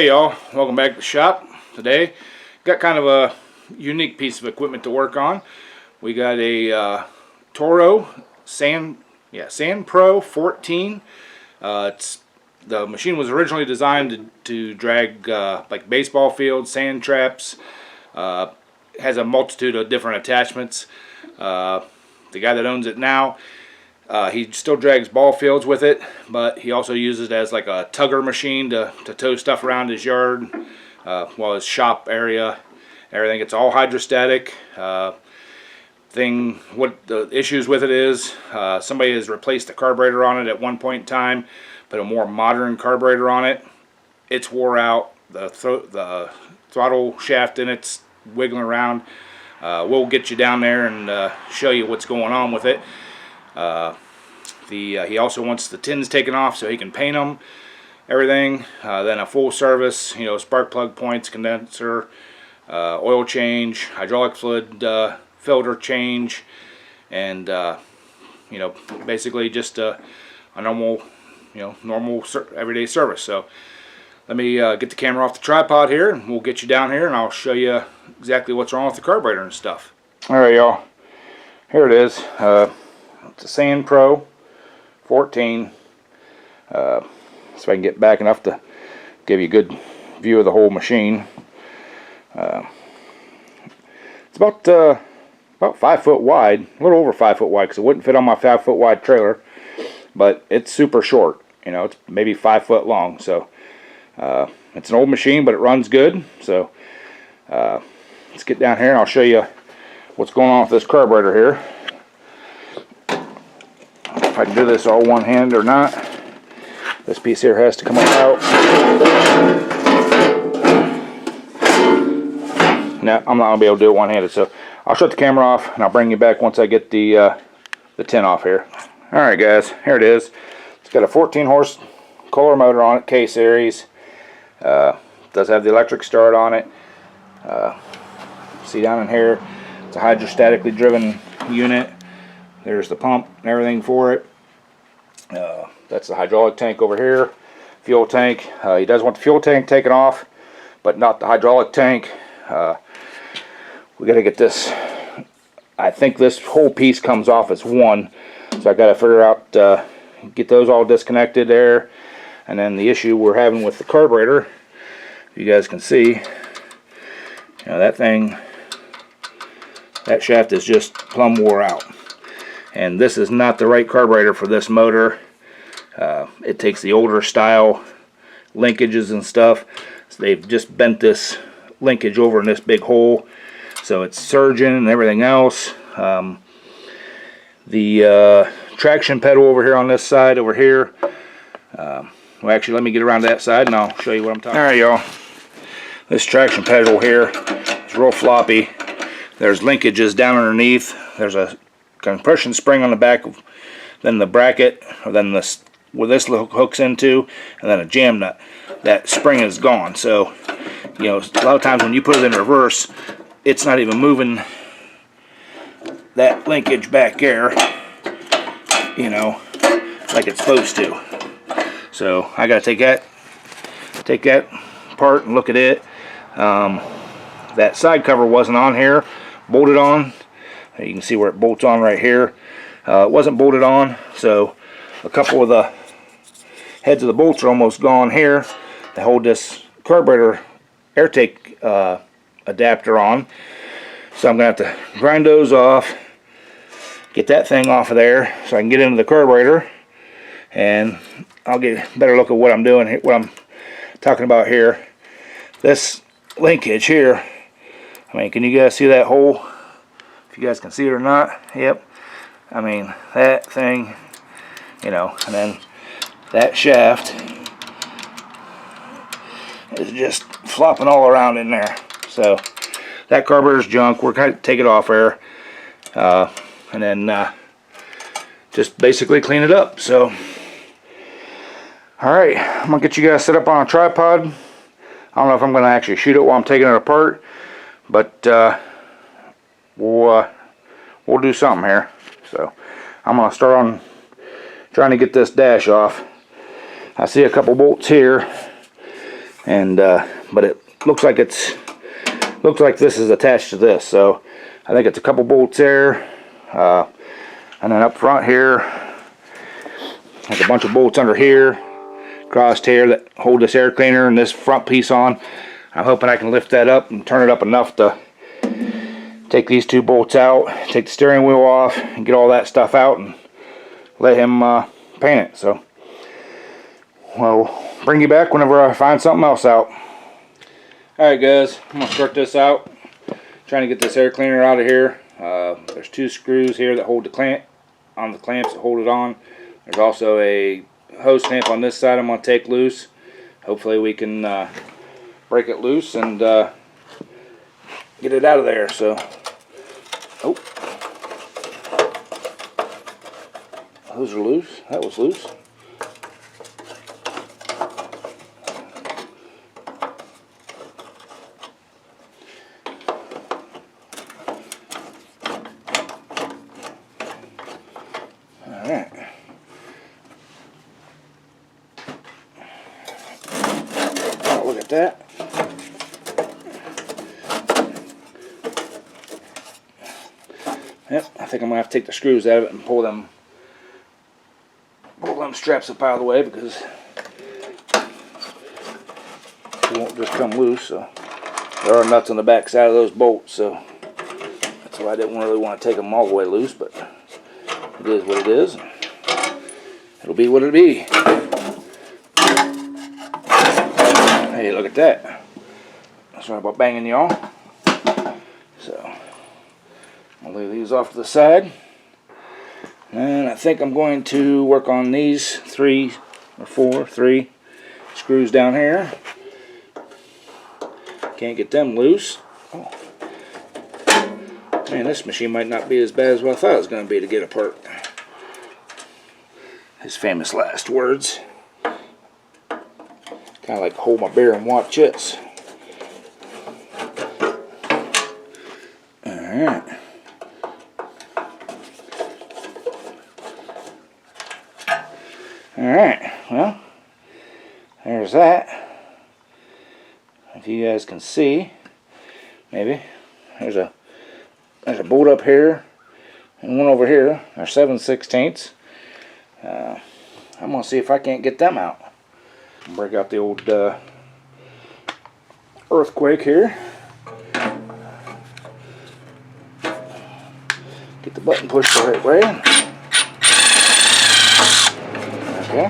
Hey y'all, welcome back to the shop. Today got kind of a unique piece of equipment to work on. We got a Toro Sand Pro 14. The machine was originally designed to drag like baseball fields, sand traps. Has a multitude of different attachments. The guy that owns it now, he still drags ball fields with it, but he also uses it as like a tugger machine to tow stuff around his yard, his shop area, everything. It's all hydrostatic. What the issues with it is, somebody has replaced the carburetor on it at one point in time, put a more modern carburetor on it. It's wore out. The throttle shaft in it's wiggling around. We'll get you down there and show you what's going on with it. He also wants the tins taken off so he can paint them, everything. Then a full service, spark plug points, condenser, oil change, hydraulic fluid filter change, and basically just a normal, normal everyday service. So let me get the camera off the tripod here, and we'll get you down here, and I'll show you exactly what's wrong with the carburetor and stuff. All right, y'all. Here it is. It's a Sand Pro 14. So I can get back enough to give you a good view of the whole machine. It's about 5 foot wide, a little over 5 foot wide, because it wouldn't fit on my 5 foot wide trailer. But it's super short. It's maybe 5 foot long. So it's an old machine, but it runs good. So let's get down here and I'll show you what's going on with this carburetor here. If I can do this all one hand or not. This piece here has to come out. No, I'm not going to be able to do it one-handed, so I'll shut the camera off and I'll bring you back once I get the tin off here. Alright guys, here it is. It's got a 14 horse Kohler motor on it, K-series. Does have the electric start on it. See down in here, it's a hydrostatically driven unit. There's the pump and everything for it. That's the hydraulic tank over here. Fuel tank. He does want the fuel tank taken off, but not the hydraulic tank. We got to get this. I think this whole piece comes off as one, so I got to figure out get those all disconnected there. And then the issue we're having with the carburetor, you guys can see, that shaft is just plumb wore out. And this is not the right carburetor for this motor. It takes the older style linkages and stuff. So they've just bent this linkage over in this big hole, so it's surging and everything else. The traction pedal over here on this side over here. Well, actually, let me get around that side and I'll show you what I'm talking about. Alright, y'all. This traction pedal here is real floppy. There's linkages down underneath. There's a compression spring on the back, then the bracket, or then this where this hooks into, and then a jam nut. That spring is gone. So, a lot of times when you put it in reverse, it's not even moving that linkage back there, like it's supposed to. So I gotta take that apart and look at it. That side cover wasn't on here, bolted on. You can see where it bolts on right here. It wasn't bolted on, so a couple of the heads of the bolts are almost gone here. They hold this carburetor air take adapter on. So I'm going to have to grind those off, get that thing off of there so I can get into the carburetor, and I'll get a better look at what I'm doing here, what I'm talking about here. This linkage here, can you guys see that hole? If you guys can see it or not. Yep. That thing, and then that shaft is just flopping all around in there. So that carburetor's junk. We're going to take it off there and then just basically clean it up. So alright, I'm going to get you guys set up on a tripod. I don't know if I'm going to actually shoot it while I'm taking it apart, but we'll do something here. So I'm going to start on trying to get this dash off. I see a couple bolts here, and but it looks like this is attached to this, so I think it's a couple bolts there, and then up front here there's a bunch of bolts under here, crossed here, that hold this air cleaner and this front piece on. I'm hoping I can lift that up and turn it up enough to take these 2 bolts out, take the steering wheel off, and get all that stuff out and let him paint it. So we'll bring you back whenever I find something else out. Alright guys, I'm going to start this out. Trying to get this air cleaner out of here. There's 2 screws here that hold the clamp, on the clamps that hold it on. There's also a hose clamp on this side I'm going to take loose. Hopefully we can break it loose and get it out of there. So, oh, those are loose. That was loose. All right. Oh, look at that. Yep, I think I'm gonna have to take the screws out of it and pull them straps up out of the way, because they won't just come loose. So there are nuts on the back side of those bolts, so that's why I didn't really want to take them all the way loose. But it is what it is. It'll be what it'll be. Hey, look at that. Sorry about banging y'all. So I'll lay these off to the side. And I think I'm going to work on these 3 screws down here. Can't get them loose. Oh. Man, this machine might not be as bad as what I thought it was going to be to get apart. His famous last words. Kind of like hold my beer and watch this. Alright. Alright, well, there's that. If you guys can see, maybe, there's a bolt up here and one over here. They're 7/16. I'm going to see if I can't get them out. Break out the old earthquake here. Get the button pushed the right way. Okay.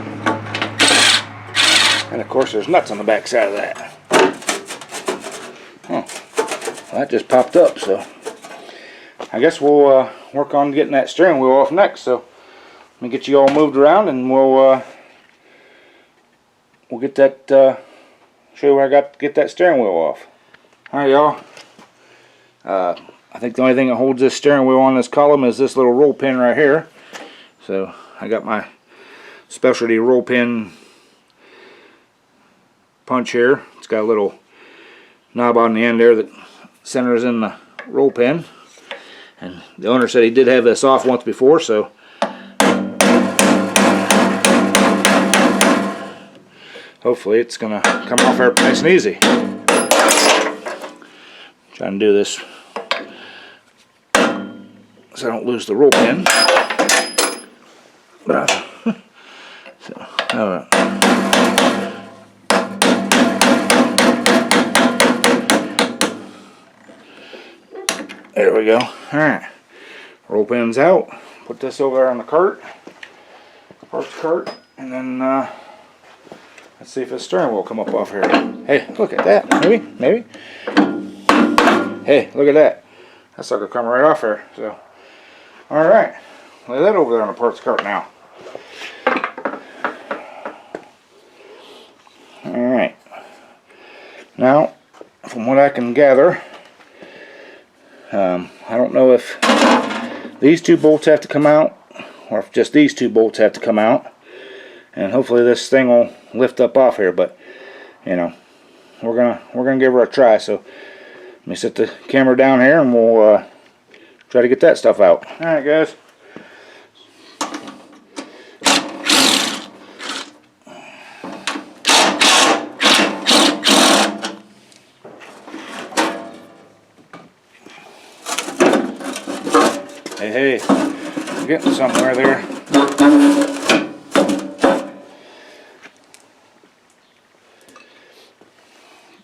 And of course there's nuts on the back side of that. Well, that just popped up, so I guess we'll work on getting that steering wheel off next. So let me get you all moved around, and we'll get that show you where I got to get that steering wheel off. Alright y'all, I think the only thing that holds this steering wheel on this column is this little roll pin right here. So I got my specialty roll pin punch here. It's got a little knob on the end there that centers in the roll pin, and the owner said he did have this off once before, so hopefully it's gonna come off there nice and easy. Trying to do this so I don't lose the roll pin. There we go. Alright. Roll pin's out. Put this over there on the cart. Parts cart. And then let's see if the steering wheel will come up off here. Hey, look at that. Maybe. Hey, look at that. That sucker come right off here. So, alright. Lay that over there on the parts cart now. Alright. Now, from what I can gather, I don't know if these 2 bolts have to come out, or if just these 2 bolts have to come out. And hopefully this thing will lift up off here, but you know, we're gonna give her a try. So let me set the camera down here and we'll try to get that stuff out. Alright guys. Hey, we're getting somewhere there.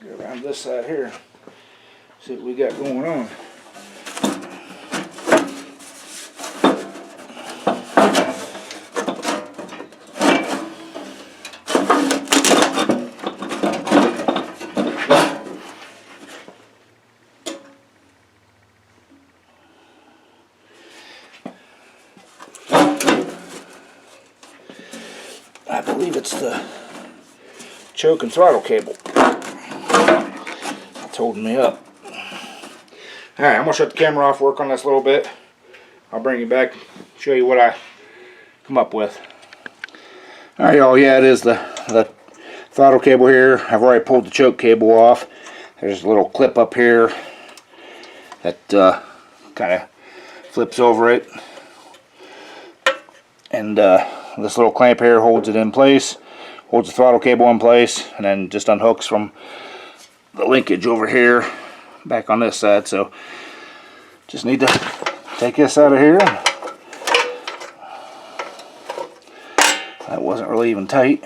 Go around this side here, see what we got going on. I believe it's the choke and throttle cable. It's holding me up. Alright, I'm going to shut the camera off, work on this a little bit. I'll bring you back, show you what I come up with. Alright y'all, yeah, it is the throttle cable here. I've already pulled the choke cable off. There's a little clip up here that kind of flips over it. And this little clamp here holds it in place, holds the throttle cable in place, and then just unhooks from the linkage over here back on this side. So just need to take this out of here. That wasn't really even tight.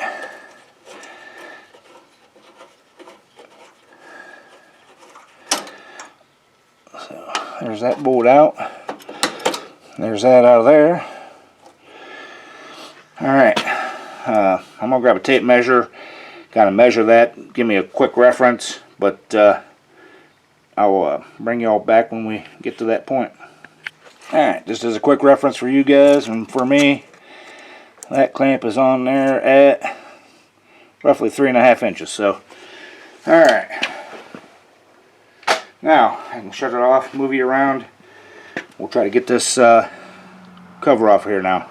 So there's that bolt out. There's that out of there. Alright, I'm going to grab a tape measure, kind of measure that, give me a quick reference, but I'll bring y'all back when we get to that point. Alright, just as a quick reference for you guys and for me, that clamp is on there at roughly 3.5 inches. So, alright, now I can shut it off, move you around. We'll try to get this cover off here now.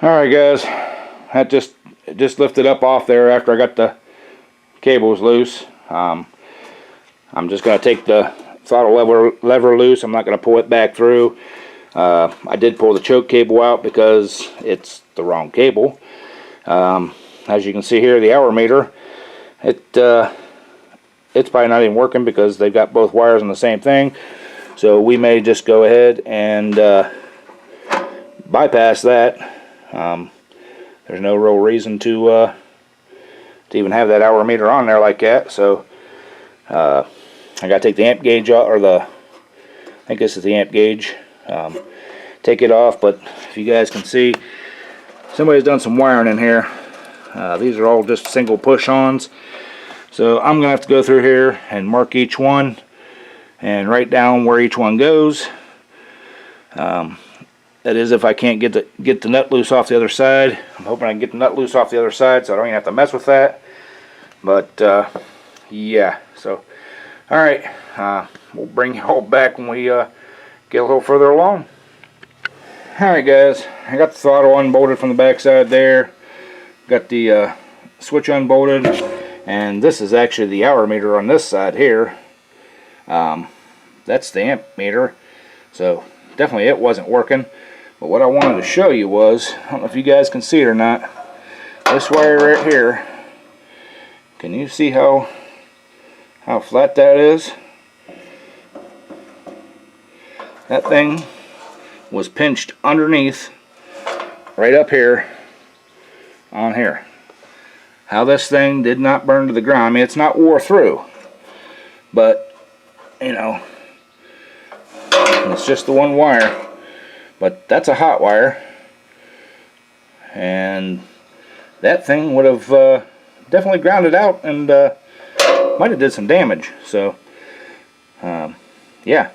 Alright guys, that just lifted up off there after I got the cables loose. I'm just going to take the throttle lever loose. I'm not going to pull it back through. I did pull the choke cable out because it's the wrong cable. As you can see here, the hour meter, it's probably not even working because they've got both wires on the same thing. So we may just go ahead and bypass that. There's no real reason to even have that hour meter on there like that. So I gotta take the amp gauge off, or I think this is the amp gauge. Take it off, but if you guys can see, somebody's done some wiring in here. These are all just single push-ons. So I'm gonna have to go through here and mark each one and write down where each one goes. That is if I can't get the nut loose off the other side. I'm hoping I can get the nut loose off the other side so I don't even have to mess with that. But yeah, so alright, we'll bring you all back when we get a little further along. Alright guys, I got the throttle unbolted from the back side there. Got the switch unbolted, and this is actually the hour meter on this side here. That's the amp meter, so definitely it wasn't working. But what I wanted to show you was, I don't know if you guys can see it or not, this wire right here, can you see how flat that is? That thing was pinched underneath, right up here, on here. How this thing did not burn to the ground. I mean, it's not wore through, but, you know, it's just the one wire. But that's a hot wire, and that thing would have definitely grounded out and might have did some damage. So yeah,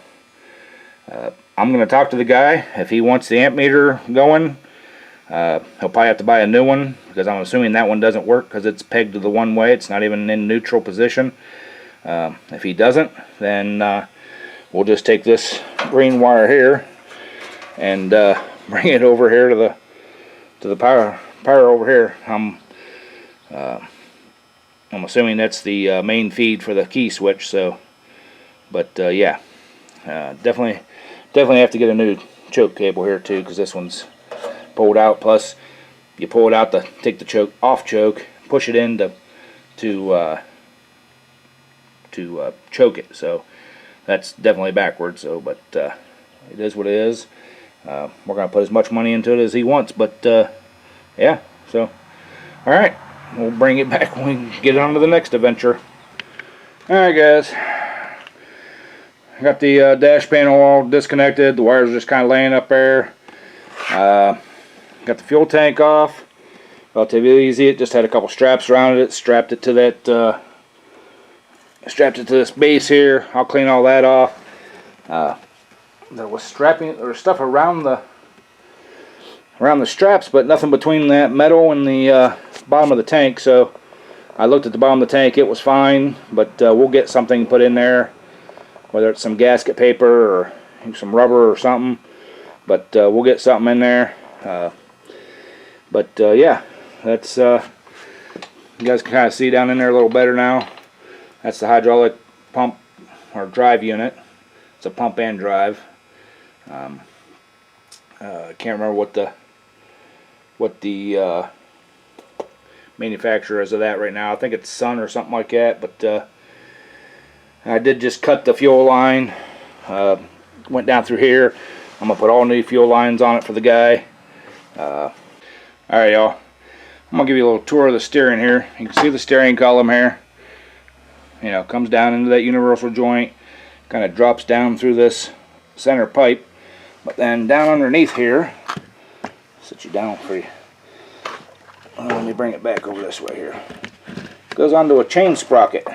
I'm going to talk to the guy. If he wants the amp meter going, he'll probably have to buy a new one, because I'm assuming that one doesn't work because it's pegged to the one way. It's not even in neutral position. If he doesn't, then we'll just take this green wire here and bring it over here to the power over here. I'm assuming that's the main feed for the key switch. So, but yeah, definitely have to get a new choke cable here too, because this one's pulled out. Plus, you pull it out to take the choke off, push it in to choke it. So that's definitely backwards. So, but it is what it is. We're going to put as much money into it as he wants, but yeah, so alright, we'll bring it back when we get on to the next adventure. Alright guys, I got the dash panel all disconnected, the wires are just kind of laying up there. Got the fuel tank off, relatively easy. It just had a couple straps around it, strapped it to that, strapped it to this base here. I'll clean all that off. There was stuff around the straps, but nothing between that metal and the bottom of the tank. So I looked at the bottom of the tank, it was fine, but we'll get something put in there, whether it's some gasket paper or some rubber or something, but we'll get something in there. Yeah, that's you guys can kind of see down in there a little better now. That's the hydraulic pump or drive unit. It's a pump and drive. I can't remember what the manufacturer is of that right now. I think it's Sun or something like that. But I did just cut the fuel line. Went down through here. I'm gonna put all new fuel lines on it for the guy. Alright y'all, I'm gonna give you a little tour of the steering here. You can see the steering column here. You know, comes down into that universal joint, kind of drops down through this center pipe, but then down underneath here, sit you down for you. Let me bring it back over this way here. Goes onto a chain sprocket.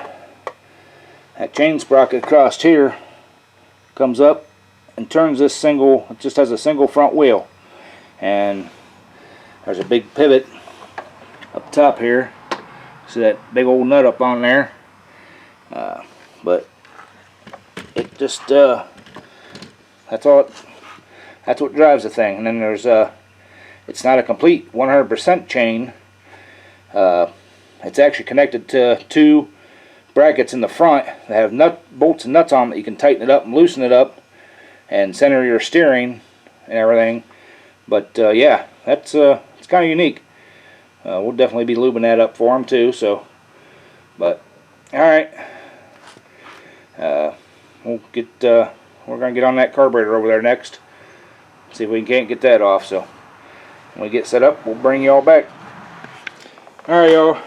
That chain sprocket across here comes up and turns this single. It just has a single front wheel, and there's a big pivot up top here. See that big old nut up on there? But it just that's what drives the thing. And then there's it's not a complete 100% chain. It's actually connected to two brackets in the front that have bolts and nuts on that you can tighten it up and loosen it up and center your steering and everything. But yeah, that's it's kind of unique. We'll definitely be lubing that up for him too. So, but all right, we'll get we're gonna get on that carburetor over there next. See if we can't get that off. So when we get set up, we'll bring you all back. All right, y'all.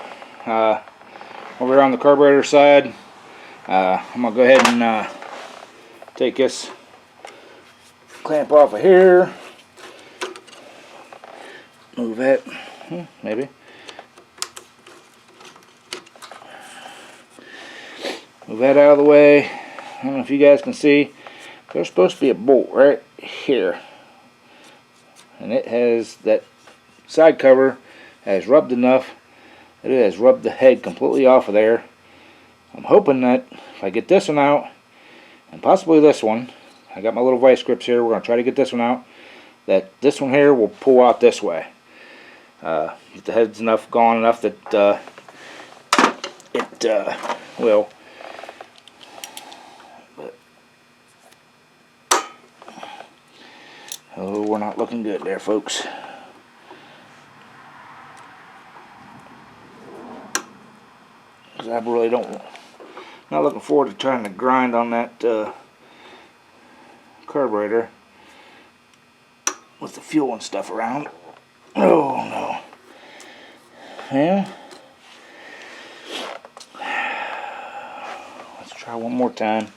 Over on the carburetor side, I'm gonna go ahead and take this clamp off of here. Move that, maybe. Move that out of the way. I don't know if you guys can see. There's supposed to be a bolt right here, and it has that side cover has rubbed enough that it has rubbed the head completely off of there. I'm hoping that if I get this one out, and possibly this one, I got my little vice grips here. We're gonna try to get this one out. That this one here will pull out this way. If the head's gone enough that it will. But oh, we're not looking good there, folks. Because I really not looking forward to trying to grind on that carburetor with the fuel and stuff around. Oh no. Yeah. Let's try one more time.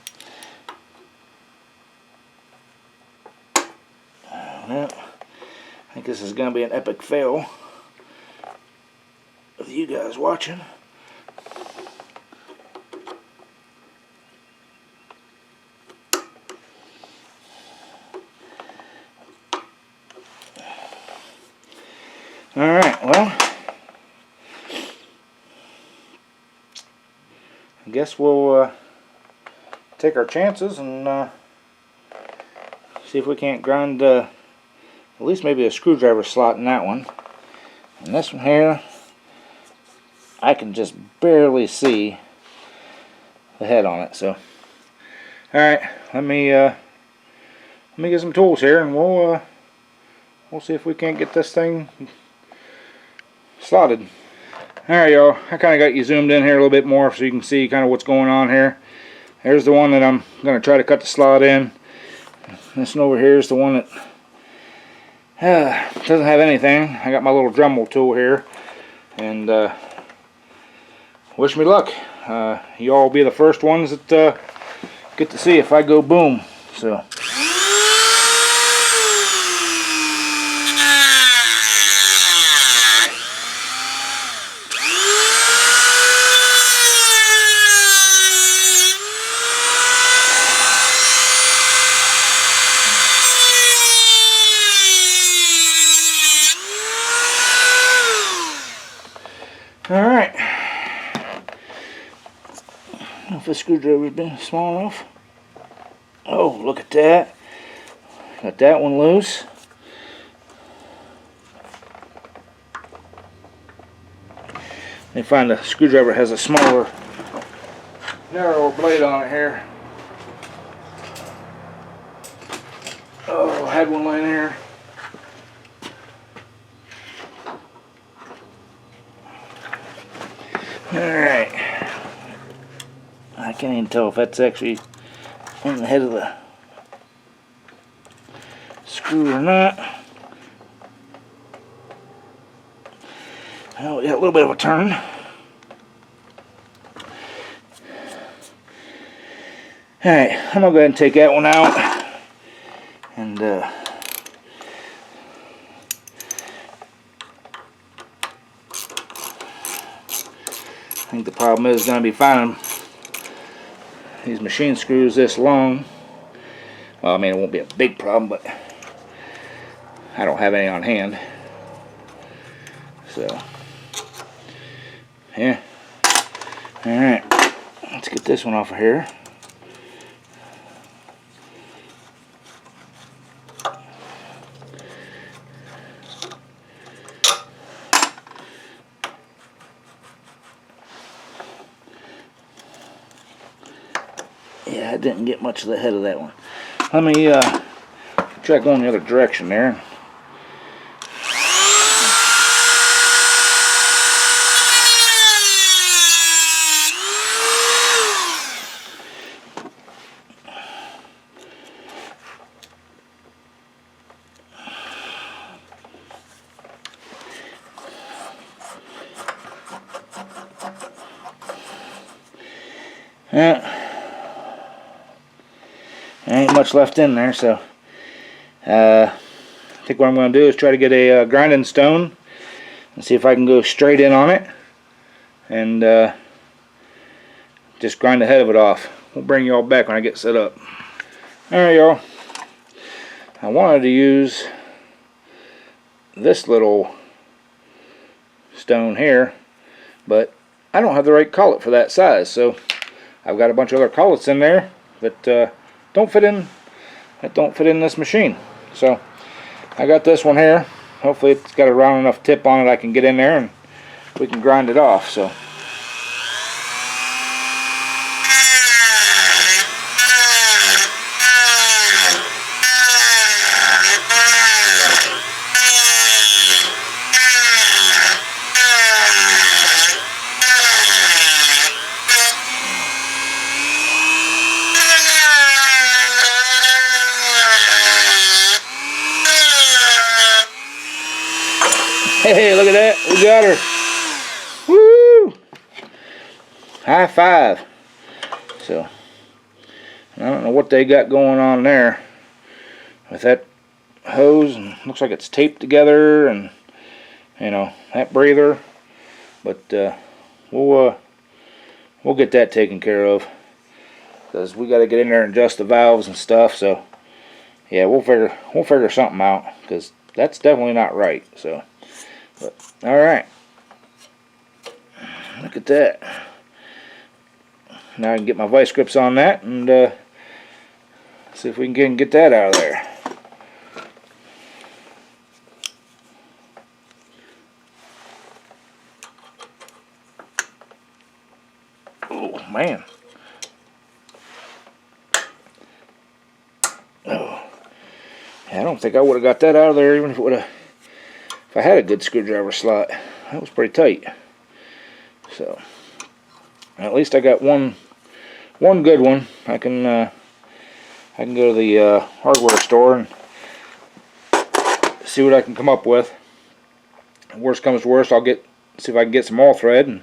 Well, I think this is going to be an epic fail with you guys watching. Alright, well, I guess we'll take our chances and see if we can't grind at least maybe a screwdriver slot in that one. And this one here, I can just barely see the head on it. So, alright, let me get some tools here, and we'll see if we can't get this thing slotted. Alright y'all, I kind of got you zoomed in here a little bit more so you can see kind of what's going on here. Here's the one that I'm going to try to cut the slot in. This one over here is the one that doesn't have anything. I got my little Dremel tool here, and wish me luck. You all will be the first ones that get to see if I go boom. So. Alright, I don't know if this screwdriver's been small enough. Oh, look at that. Got that one loose. Let me find a screwdriver that has a smaller, narrower blade on it here. Oh, I had one laying here. Alright, I can't even tell if that's actually on the head of the screw or not. Well, we got a little bit of a turn. Alright, I'm going to go ahead and take that one out. And I think the problem is going to be finding these machine screws this long. Well, I mean, it won't be a big problem, but I don't have any on hand. So, yeah. Alright, let's get this one off of here. Yeah, I didn't get much of the head of that one. Let me try going the other direction there. Ain't much left in there, so I think what I'm going to do is try to get a grinding stone and see if I can go straight in on it and just grind the head of it off. We'll bring you all back when I get set up. Alright, y'all. I wanted to use this little stone here, but I don't have the right collet for that size, so I've got a bunch of other collets in there that don't fit in this machine. So I got this one here. Hopefully it's got a round enough tip on it I can get in there and we can grind it off. So hey, look at that. We got her. Woo! High five. So, I don't know what they got going on there with that hose. And looks like it's taped together and, you know, that breather. But we'll get that taken care of because we got to get in there and adjust the valves and stuff. So, yeah, we'll figure something out because that's definitely not right. So. But, all right, look at that. Now I can get my vice grips on that and see if we can get that out of there. Oh man! Oh, I don't think I would have got that out of there even if it would have. If I had a good screwdriver slot. That was pretty tight. So at least I got one good one I can I can go to the hardware store and see what I can come up with. Worst comes to worst, I'll see if I can get some all thread, and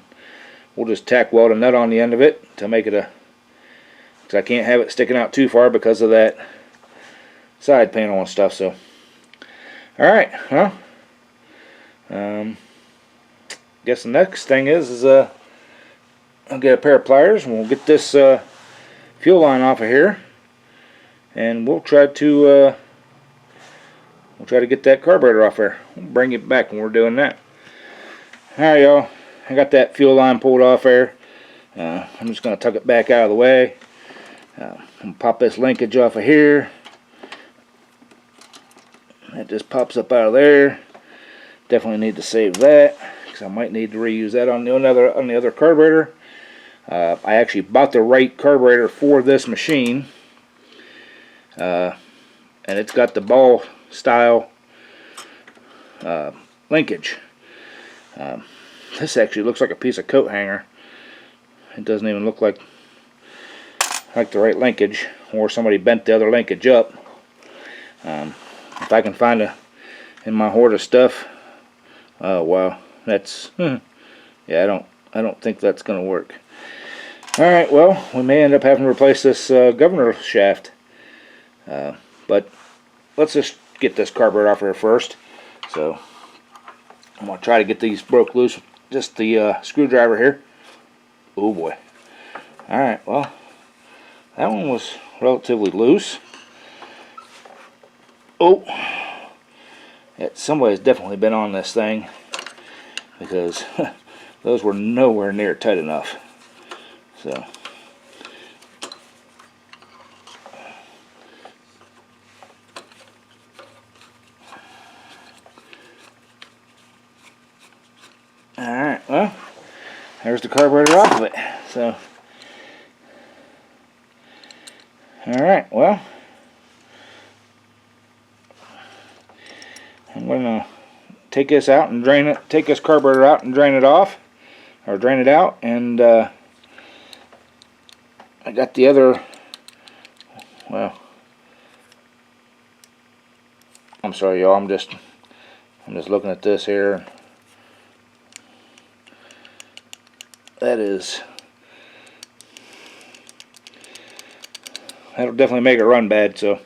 we'll just tack weld a nut on the end of it to make it because I can't have it sticking out too far because of that side panel and stuff. So, all right, well, guess the next thing is I'll get a pair of pliers and we'll get this fuel line off of here, and we'll try to get that carburetor off there. We'll bring it back when we're doing that. Alright, y'all, I got that fuel line pulled off there. I'm just going to tuck it back out of the way. I'm going to pop this linkage off of here. That just pops up out of there. Definitely need to save that, because I might need to reuse that on the other carburetor. I actually bought the right carburetor for this machine. And it's got the ball style linkage. This actually looks like a piece of coat hanger. It doesn't even look like the right linkage, or somebody bent the other linkage up. If I can find in my hoard of stuff, oh wow, that's yeah, I don't think that's gonna work. Alright, well, we may end up having to replace this governor shaft, but let's just get this carburetor off here first. So I'm going to try to get these broke loose with just the screwdriver here. Oh boy. Alright, well, that one was relatively loose. Oh, yeah, somebody's definitely been on this thing, because those were nowhere near tight enough. So alright, well, there's the carburetor off of it. So, alright, well, I'm going to take this out and drain it, take this carburetor out and drain it off, or drain it out, and I got the other, well, I'm sorry y'all, I'm just looking at this here. That'll definitely make it run bad. So,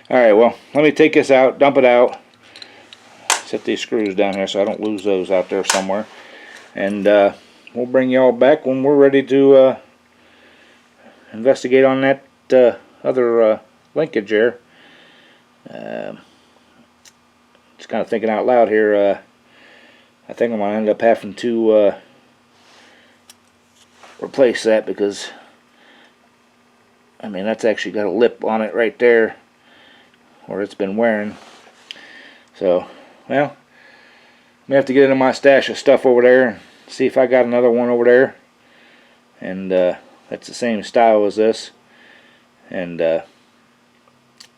alright, well, let me take this out, dump it out, set these screws down here so I don't lose those out there somewhere, and we'll bring y'all back when we're ready to investigate on that other linkage there. Just kind of thinking out loud here, I think I'm going to end up having to replace that, because I mean, that's actually got a lip on it right there where it's been wearing. So, well, I'm gonna have to get into my stash of stuff over there and see if I got another one over there, and that's the same style as this, and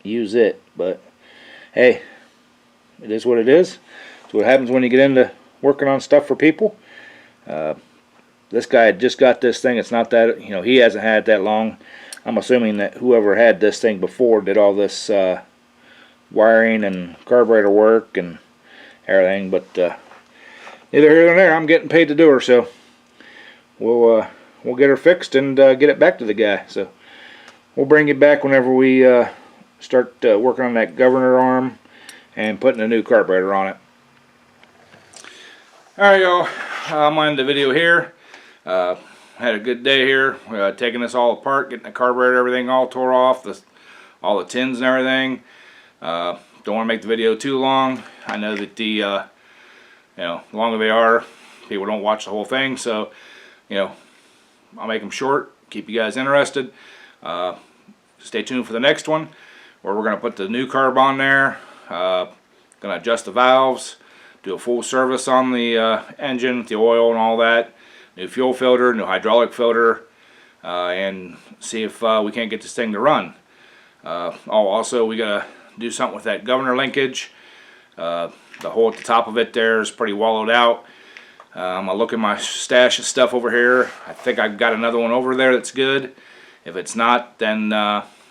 use it. But hey, it is what it is. It's what happens when you get into working on stuff for people. This guy had just got this thing. It's not that, you know, he hasn't had it that long. I'm assuming that whoever had this thing before did all this wiring and carburetor work and everything. But neither here nor there. I'm getting paid to do her, so we'll get her fixed and get it back to the guy. So we'll bring it back whenever we start working on that governor arm and putting a new carburetor on it. Alright, y'all, I'm on the video here. Had a good day here, taking this all apart, getting the carburetor, everything all tore off, all the tins and everything. Don't want to make the video too long. I know that the the longer they are, people don't watch the whole thing, so I'll make them short, keep you guys interested. Stay tuned for the next one, where we're going to put the new carb on there, going to adjust the valves, do a full service on the engine, the oil and all that, new fuel filter, new hydraulic filter, and see if we can't get this thing to run. Also, we got to do something with that governor linkage. The hole at the top of it there is pretty wallowed out. I'm going to look at my stash of stuff over here. I think I've got another one over there that's good. If it's not, then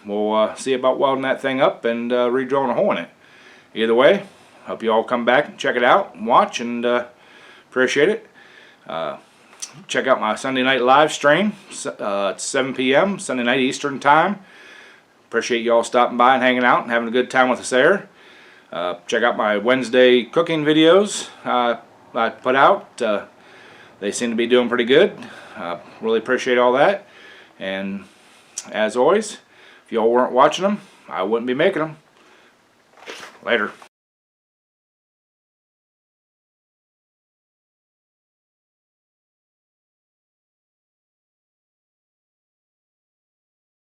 we'll see about welding that thing up and re-drilling a hole in it. Either way, hope you all come back and check it out and watch, and appreciate it. Check out my Sunday night live stream. It's 7 p.m. Sunday night Eastern time. Appreciate you all stopping by and hanging out and having a good time with us there. Check out my Wednesday cooking videos I put out. They seem to be doing pretty good. Really appreciate all that. And as always, if y'all weren't watching them, I wouldn't be making them. Later.